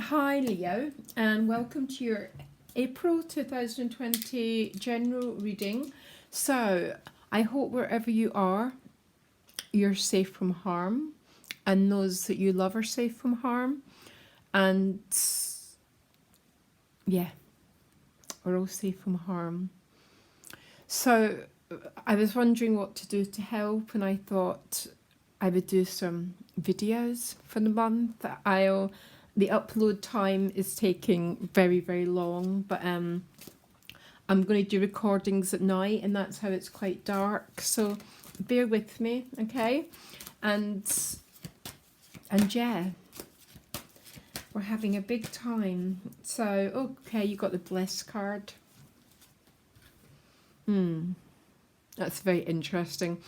Hi Leo, and welcome to your April 2020 general reading. So, I hope wherever you are, you're safe from harm, and those that you love are safe from harm. And yeah, we're all safe from harm. So, I was wondering what to do to help, and I thought I would do some videos for the month. The upload time is taking very, very long, but I'm going to do recordings at night, and that's how it's quite dark. So bear with me, okay? And yeah, we're having a big time. So okay, you got the bless card. That's very interesting.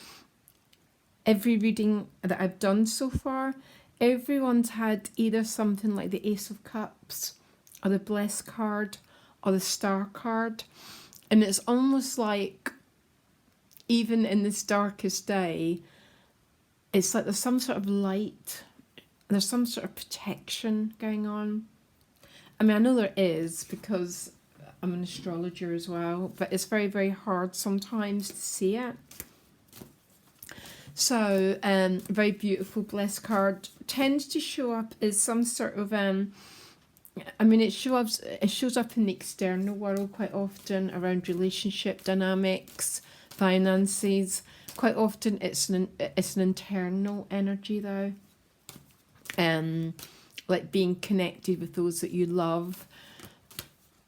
Every reading that I've done so far, everyone's had either something like the Ace of Cups or the Bless card or the Star card. And it's almost like, even in this darkest day, it's like there's some sort of light, there's some sort of protection going on. I mean, I know there is because I'm an astrologer as well, but it's very, very hard sometimes to see it. So, very beautiful bless card tends to show up as some sort of it shows up in the external world quite often around relationship dynamics, finances. Quite often it's an internal energy though, like being connected with those that you love,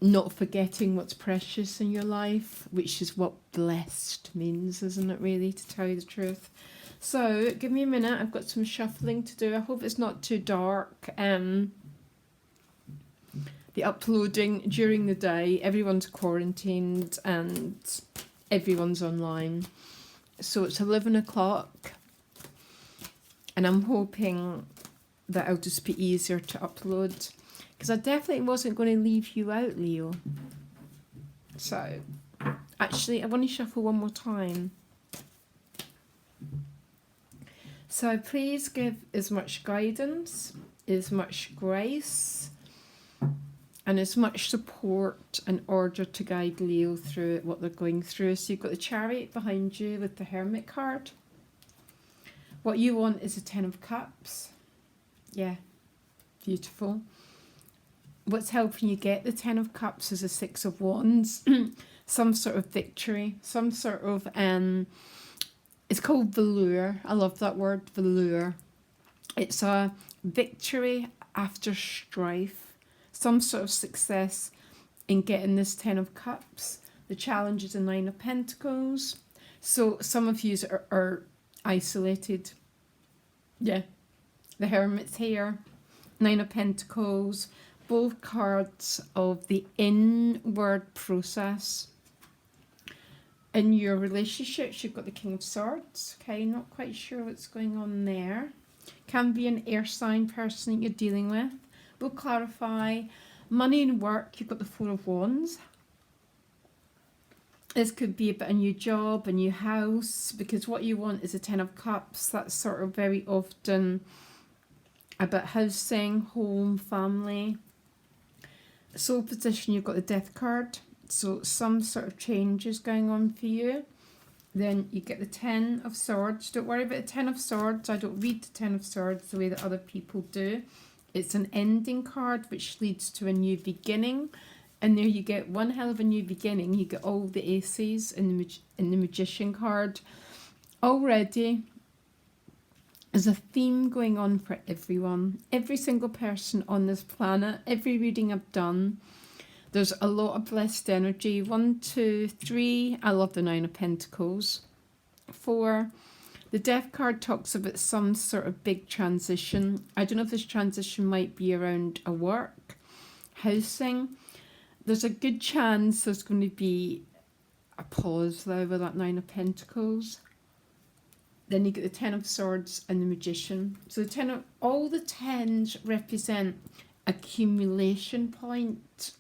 not forgetting what's precious in your life, which is what blessed means, isn't it? Really, to tell you the truth. So give me a minute. I've got some shuffling to do. I hope it's not too dark. The uploading during the day, everyone's quarantined and everyone's online. So it's 11 o'clock and I'm hoping that it'll just be easier to upload, because I definitely wasn't going to leave you out, Leo. So actually I want to shuffle one more time. So please give as much guidance, as much grace, and as much support in order to guide Leo through what they're going through. So you've got the Chariot behind you with the Hermit card. What you want is a 10 of Cups. Yeah, beautiful. What's helping you get the 10 of Cups is a 6 of Wands. Some sort of victory, some sort of it's called velour. I love that word, velour. It's a victory after strife, some sort of success in getting this 10 of Cups. The challenge is a 9 of Pentacles. So some of you are isolated. Yeah, the Hermit's here. 9 of Pentacles. Both cards of the inward process. In your relationships, you've got the King of Swords. Okay, not quite sure what's going on there. Can be an air sign person that you're dealing with. We'll clarify. Money and work, you've got the 4 of Wands. This could be about a new job, a new house, because what you want is a 10 of Cups. That's sort of very often about housing, home, family. Soul position, you've got the Death card. So some sort of change is going on for you. Then you get the 10 of Swords. Don't worry about the 10 of Swords. I don't read the 10 of Swords the way that other people do. It's an ending card which leads to a new beginning. And there you get one hell of a new beginning. You get all the aces in the Magician card. Already, there's a theme going on for everyone. Every single person on this planet, every reading I've done, there's a lot of blessed energy. 1, 2, 3. I love the 9 of Pentacles. 4. The Death card talks about some sort of big transition. I don't know if this transition might be around a work, housing. There's a good chance there's going to be a pause though with that 9 of Pentacles. Then you get the 10 of Swords and the Magician. So all the 10s represent accumulation point.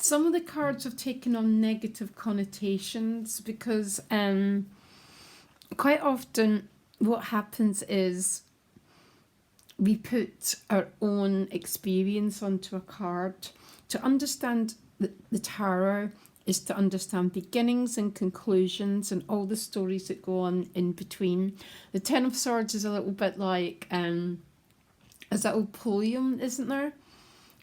Some of the cards have taken on negative connotations because quite often what happens is we put our own experience onto a card. To understand the tarot is to understand beginnings and conclusions and all the stories that go on in between. The Ten of Swords is a little bit like there's that old poem, isn't there?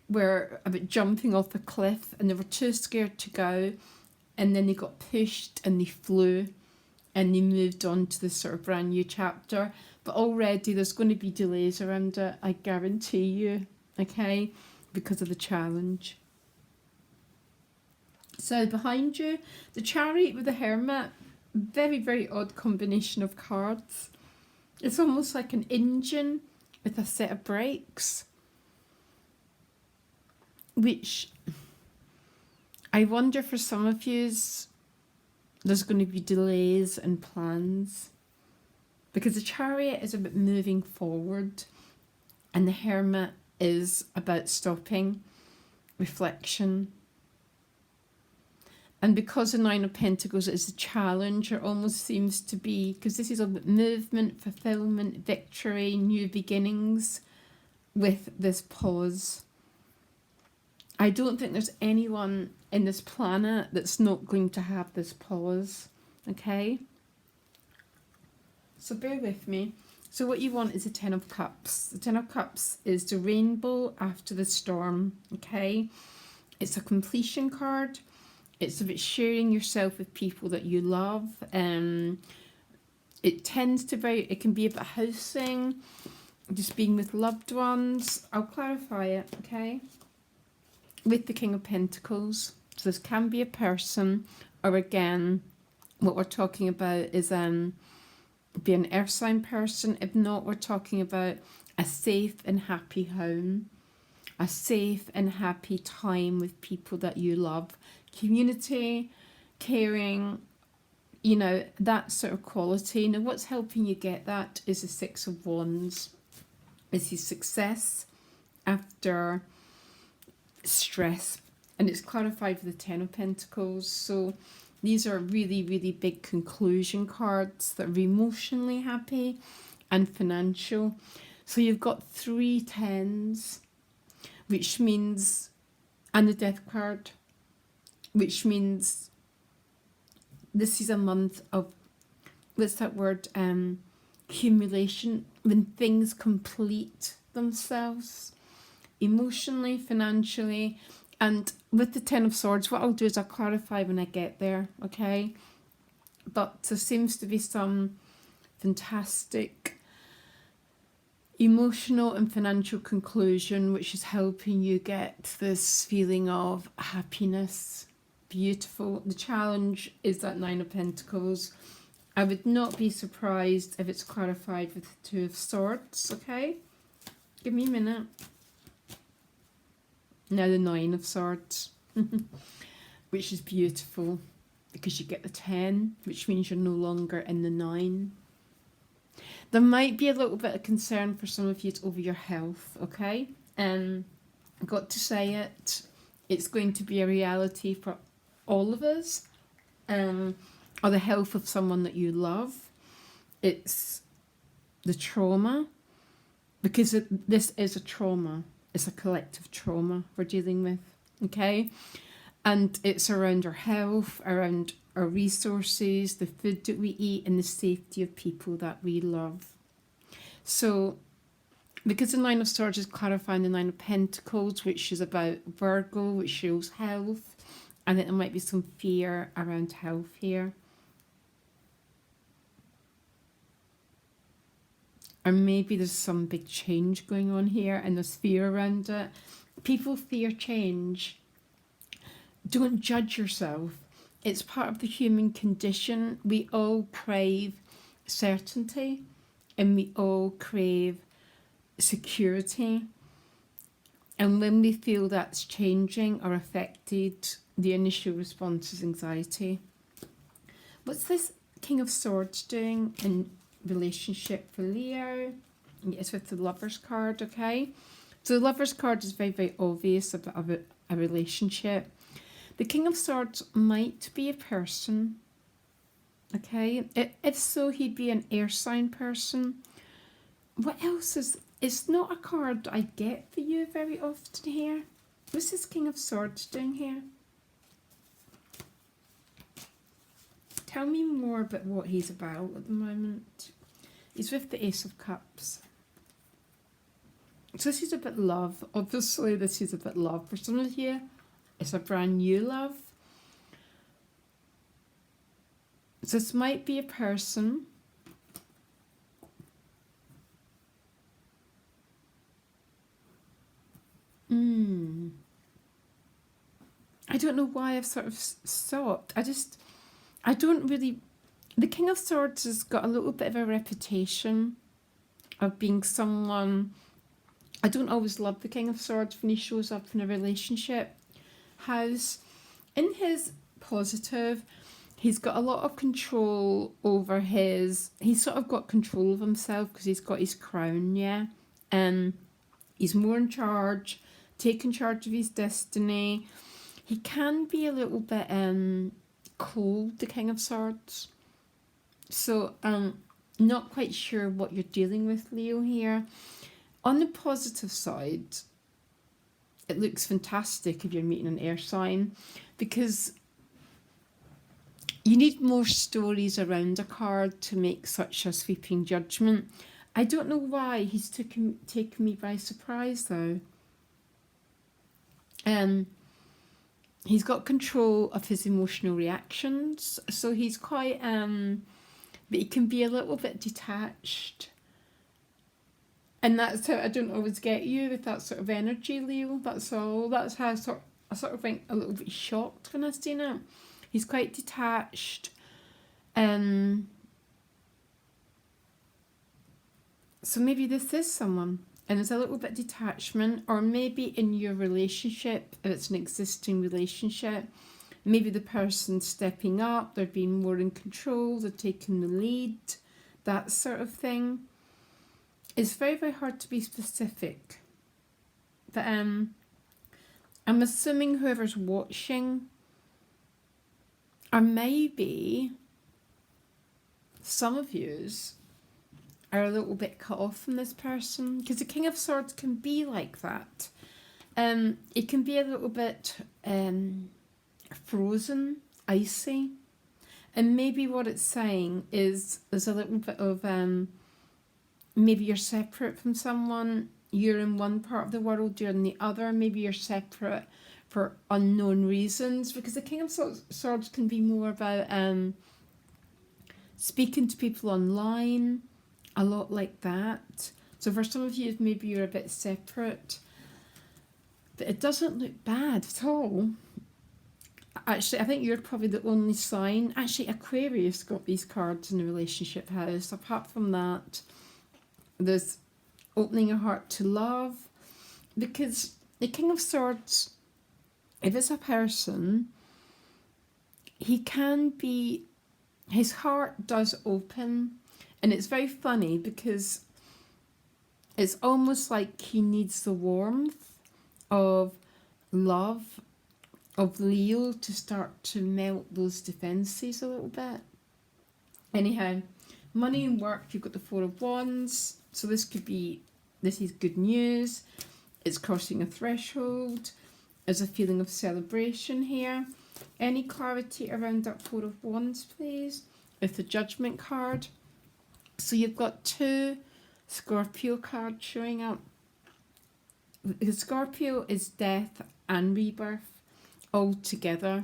Where about jumping off a cliff and they were too scared to go, and then they got pushed and they flew and they moved on to this sort of brand new chapter. But already there's going to be delays around it, I guarantee you, okay, because of the challenge. So behind you, the Chariot with the Hermit, very, very odd combination of cards. It's almost like an engine with a set of brakes, which I wonder for some of yous, there's going to be delays and plans, because the Chariot is about moving forward and the Hermit is about stopping, reflection. And because the Nine of Pentacles is a challenge, it almost seems to be, because this is about movement, fulfillment, victory, new beginnings, with this pause. I don't think there's anyone in this planet that's not going to have this pause, okay? So bear with me. So what you want is a Ten of Cups. The Ten of Cups is the rainbow after the storm, okay? It's a completion card. It's about sharing yourself with people that you love. It can be about housing, just being with loved ones. I'll clarify it, okay? With the King of Pentacles. So this can be a person, or again, what we're talking about is be an earth sign person. If not, we're talking about a safe and happy home, a safe and happy time with people that you love, community, caring, you know, that sort of quality. Now what's helping you get that is the Six of Wands. It's your success after stress, and it's clarified with the Ten of Pentacles. So these are really, really big conclusion cards that are emotionally happy and financial. So you've got 3 tens, which means, and the Death card, which means this is a month of, what's that word, accumulation, when things complete themselves emotionally, financially. And with the Ten of Swords, what I'll do is I'll clarify when I get there, okay? But there seems to be some fantastic emotional and financial conclusion, which is helping you get this feeling of happiness. Beautiful. The challenge is that Nine of Pentacles. I would not be surprised if it's clarified with the Two of Swords, okay? Give me a minute. Now the Nine of Swords, which is beautiful because you get the 10, which means you're no longer in the 9. There might be a little bit of concern for some of you over your health, okay? I've got to say it. It's going to be a reality for all of us, or the health of someone that you love. It's the trauma, because this is a trauma. It's a collective trauma we're dealing with, okay? And it's around our health, around our resources, the food that we eat, and the safety of people that we love. So, because the Nine of Swords is clarifying the Nine of Pentacles, which is about Virgo, which shows health, I think there might be some fear around health here. Or maybe there's some big change going on here and there's fear around it. People fear change. Don't judge yourself. It's part of the human condition. We all crave certainty and we all crave security. And when we feel that's changing or affected, the initial response is anxiety. What's this King of Swords doing in relationship for Leo? It's with the Lovers card, okay? So the Lovers card is very, very obvious about a relationship. The King of Swords might be a person, okay? If so, he'd be an air sign person. What else is It's not a card I get for you very often here. What's this King of Swords doing here? Tell me more about what he's about at the moment. He's with the Ace of Cups. So this is about love. Obviously, this is about love. For some of you, it's a brand new love. So this might be a person I don't know why I've sort of stopped. I don't really. The King of Swords has got a little bit of a reputation of being someone. I don't always love the King of Swords when he shows up in a relationship house. In his positive, he's got a lot of control over his. He's sort of got control of himself because he's got his crown, yeah, and he's more in charge, taking charge of his destiny. He can be a little bit cold, the King of Swords. So not quite sure what you're dealing with, Leo, here. On the positive side, it looks fantastic if you're meeting an air sign, because you need more stories around a card to make such a sweeping judgment. I don't know why he's taken me by surprise, though. He's got control of his emotional reactions, so he's quite but he can be a little bit detached, and that's how I don't always get you with that sort of energy, Leo. That's all. That's how I sort of went a little bit shocked when I seen it. He's quite detached, so maybe this is someone, and there's a little bit of detachment, or maybe in your relationship, if it's an existing relationship, maybe the person's stepping up, they're being more in control, they're taking the lead, that sort of thing. It's very, very hard to be specific. But I'm assuming whoever's watching, or maybe some of yous are a little bit cut off from this person, because the King of Swords can be like that. It can be a little bit frozen, icy, and maybe what it's saying is there's a little bit of maybe you're separate from someone. You're in one part of the world, you're in the other. Maybe you're separate for unknown reasons, because the King of Swords can be more about speaking to people online, a lot like that. So for some of you, maybe you're a bit separate, but it doesn't look bad at all. Actually, I think you're probably the only sign. Actually, Aquarius got these cards in the relationship house. Apart from that, there's opening your heart to love, because the King of Swords, if it's a person, he can be, his heart does open, and it's very funny because it's almost like he needs the warmth of love of Leo to start to melt those defences a little bit. Anyhow, money and work, you've got the Four of Wands, so this is good news. It's crossing a threshold. There's a feeling of celebration here. Any clarity around that Four of Wands, please? With the Judgment card. So you've got two Scorpio cards showing up. The Scorpio is death and rebirth all together.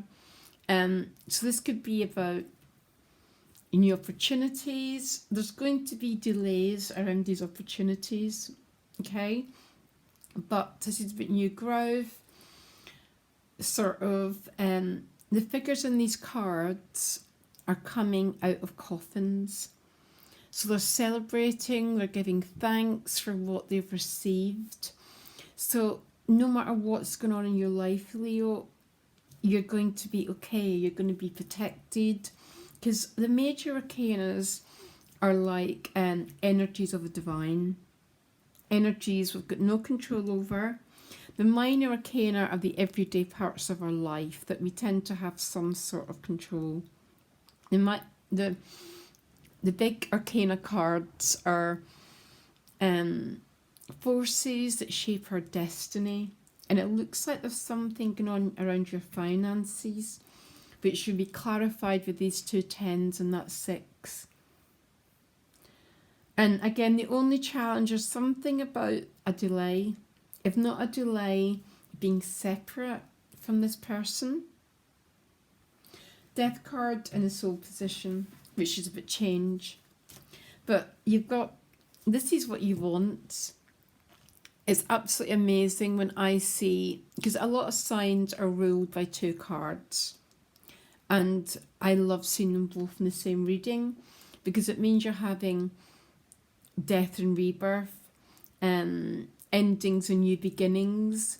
So this could be about new opportunities. There's going to be delays around these opportunities, okay? But this is about new growth. Sort of, the figures in these cards are coming out of coffins. So they're celebrating, they're giving thanks for what they've received. So no matter what's going on in your life, Leo, you're going to be okay, you're going to be protected. Because the major arcanas are like energies of the divine. Energies we've got no control over. The minor arcana are the everyday parts of our life that we tend to have some sort of control. The big arcana cards are forces that shape our destiny. And it looks like there's something going on around your finances, which should be clarified with these 2 tens and that 6. And again, the only challenge is something about a delay. If not a delay, being separate from this person. Death card in the soul position, which is a bit change. But you've got, this is what you want. It's absolutely amazing when I see, because a lot of signs are ruled by 2 cards. And I love seeing them both in the same reading, because it means you're having death and rebirth, endings and new beginnings,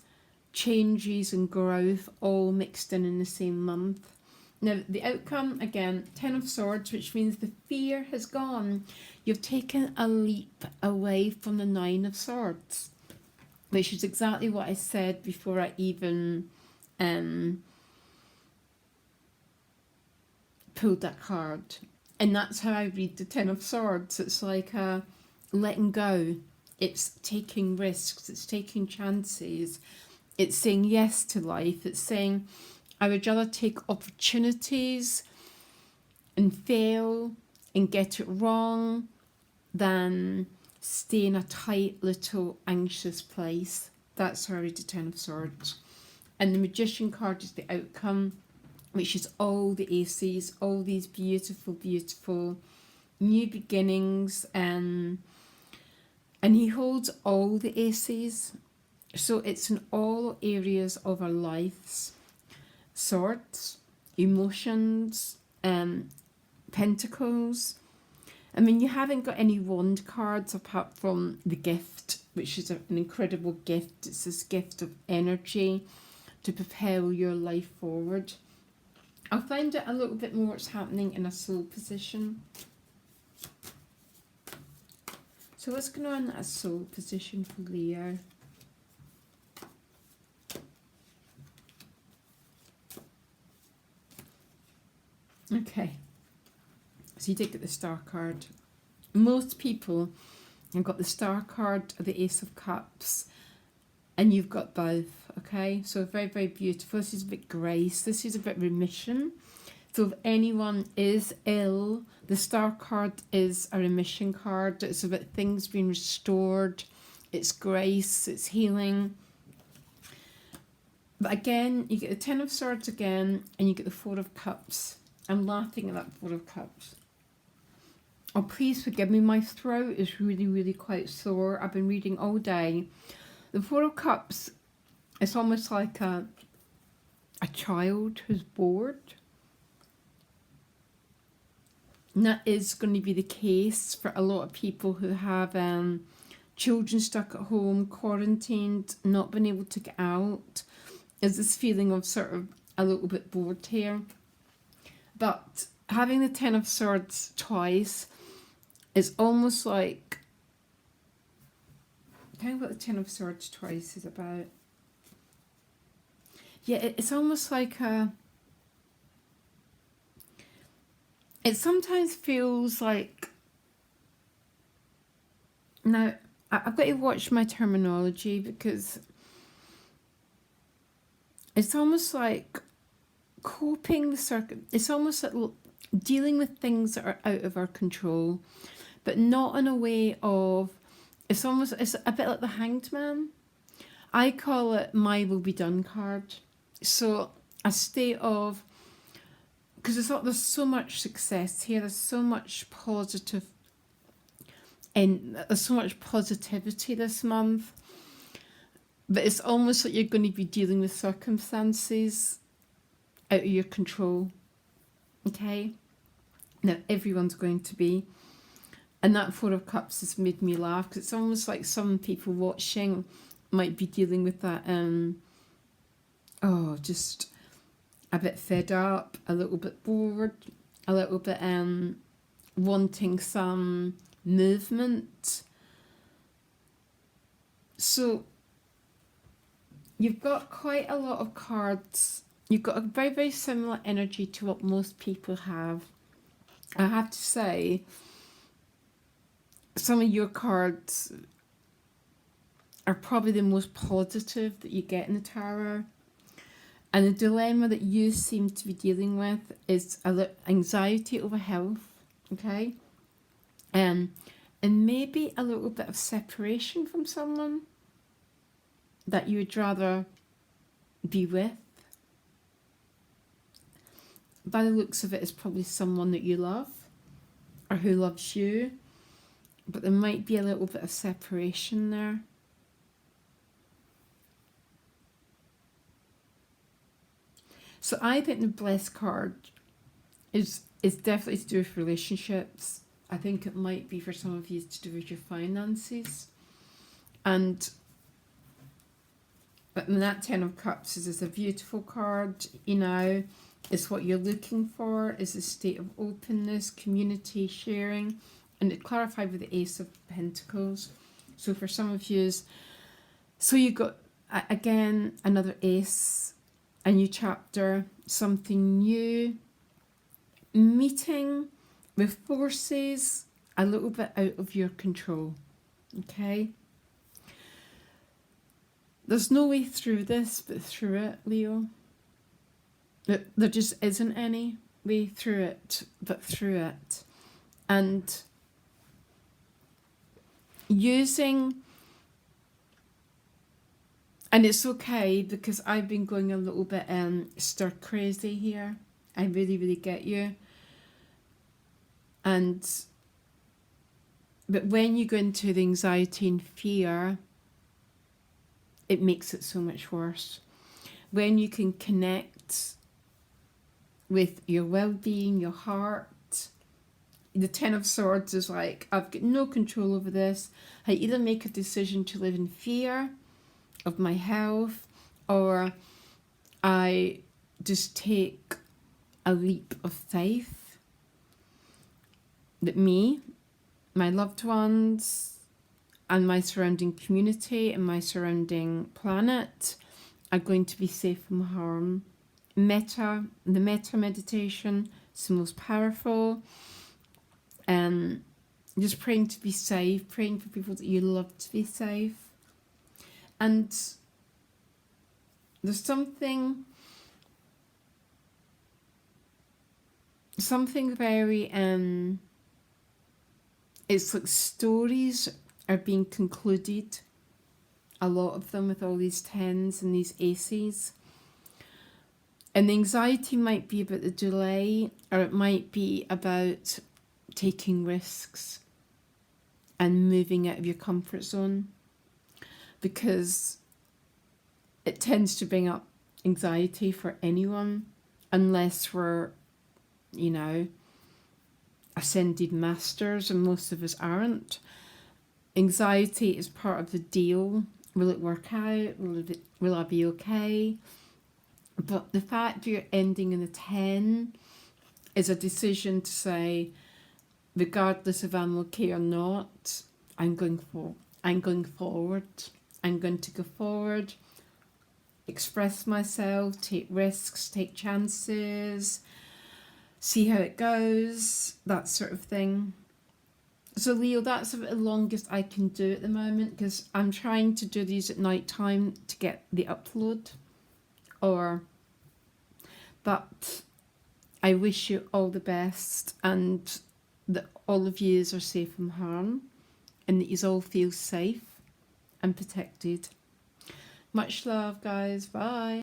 changes and growth, all mixed in the same month. Now, the outcome, again, 10 of Swords, which means the fear has gone. You've taken a leap away from the 9 of Swords, which is exactly what I said before I even pulled that card. And that's how I read the 10 of Swords. It's like letting go. It's taking risks. It's taking chances. It's saying yes to life. It's saying, I would rather take opportunities and fail and get it wrong than stay in a tight little anxious place. That's how I read the 10 of Swords. And the Magician card is the outcome, which is all the aces, all these beautiful, beautiful new beginnings. And he holds all the aces. So it's in all areas of our lives. Swords, emotions, pentacles. I mean, you haven't got any wand cards apart from the gift, which is an incredible gift. It's this gift of energy to propel your life forward. I'll find out a little bit more what's happening in a soul position. So what's going on in a soul position for Leo? Okay, so you did get the Star card. Most people have got the Star card or the Ace of Cups, and you've got both, okay? So very, very beautiful. This is a bit grace. This is a bit remission. So if anyone is ill, the Star card is a remission card. It's about things being restored. It's grace. It's healing. But again, you get the 10 of Swords again, and you get the 4 of Cups. I'm laughing at that 4 of Cups. Oh, please forgive me. My throat is really, really quite sore. I've been reading all day. The 4 of Cups, it's almost like a child who's bored. And that is going to be the case for a lot of people who have children stuck at home, quarantined, not been able to get out. Is this feeling of sort of a little bit bored here. But having the 10 of Swords twice is almost like... Tell me what the 10 of Swords twice is about. Yeah, it's almost like a... It sometimes feels like... Now, I've got to watch my terminology because it's almost like coping with it's almost like dealing with things that are out of our control, but not in a way of... It's a bit like the Hanged Man. I call it my will be done card. So a state of... Because there's so much success here. There's so much positive... And there's so much positivity this month. But it's almost like you're going to be dealing with circumstances out of your control. Okay? Now, everyone's going to be. And that 4 of Cups has made me laugh, because it's almost like some people watching might be dealing with that, just a bit fed up, a little bit bored, a little bit wanting some movement. So you've got quite a lot of cards. You've got a very, very similar energy to what most people have. I have to say, some of your cards are probably the most positive that you get in the tarot. And the dilemma that you seem to be dealing with is anxiety over health, okay? And maybe a little bit of separation from someone that you would rather be with. By the looks of it, it's probably someone that you love or who loves you, but there might be a little bit of separation there. So I think the Blessed card is definitely to do with relationships. I think it might be for some of you to do with your finances. And that Ten of Cups is a beautiful card, you know. It's what you're looking for, is a state of openness, community, sharing. And it clarified with the Ace of Pentacles. So for some of you, so you got, again, another Ace, a new chapter, something new, meeting with forces a little bit out of your control, okay? There's no way through this but through it, Leo. There just isn't any way through it but through it. And using, and it's okay because I've been going a little bit stir crazy here. I really, really get you. But when you go into the anxiety and fear, it makes it so much worse. When you can connect with your well-being, your heart, the Ten of Swords is like, I've got no control over this. I either make a decision to live in fear of my health, or I just take a leap of faith that me, my loved ones, and my surrounding community and my surrounding planet are going to be safe from harm. The metta meditation is the most powerful. Just praying to be safe, praying for people that you love to be safe. And there's something very, it's like stories are being concluded, a lot of them, with all these tens and these aces. And the anxiety might be about the delay, or it might be about taking risks and moving out of your comfort zone, because it tends to bring up anxiety for anyone, unless we're, you know, ascended masters, and most of us aren't. Anxiety is part of the deal. Will it work out? Will I be okay? But the fact you're ending in a 10 is a decision to say, regardless if I'm okay or not, I'm going forward. I'm going to go forward, express myself, take risks, take chances, see how it goes, that sort of thing. So Leo, that's the longest I can do at the moment, because I'm trying to do these at night time to get the upload. But I wish you all the best, and that all of you are safe from harm, and that you all feel safe and protected. Much love, guys. Bye.